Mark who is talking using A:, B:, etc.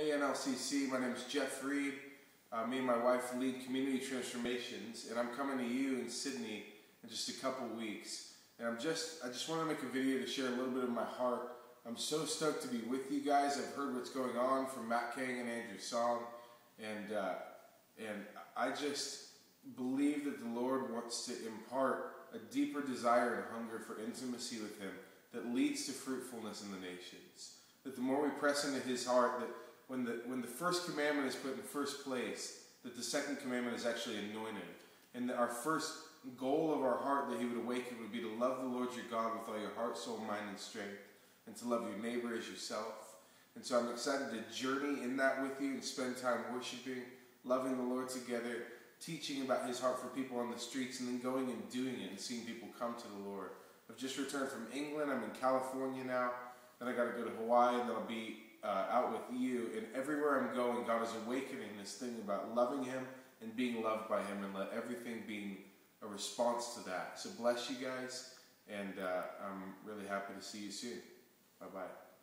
A: Hey NLCC, my name is Jeff Reed. Me and my wife lead Community Transformations, and I'm coming to you in Sydney in just a couple weeks. And I just want to make a video to share a little bit of my heart. I'm so stoked to be with you guys. I've heard what's going on from Matt Kang and Andrew Song, and I just believe that the Lord wants to impart a deeper desire and hunger for intimacy with Him that leads to fruitfulness in the nations. That the more we press into His heart, that when the first commandment is put in first place, that the second commandment is actually anointed. And that our first goal of our heart that He would awaken would be to love the Lord your God with all your heart, soul, mind, and strength, and to love your neighbor as yourself. And so I'm excited to journey in that with you and spend time worshiping, loving the Lord together, teaching about His heart for people on the streets, and then going and doing it and seeing people come to the Lord. I've just returned from England. I'm in California now. Then I got to go to Hawaii, and then I'll be out with you. And everywhere I'm going, God is awakening this thing about loving Him and being loved by Him, and let everything be a response to that. So bless you guys, and I'm really happy to see you soon. Bye-bye.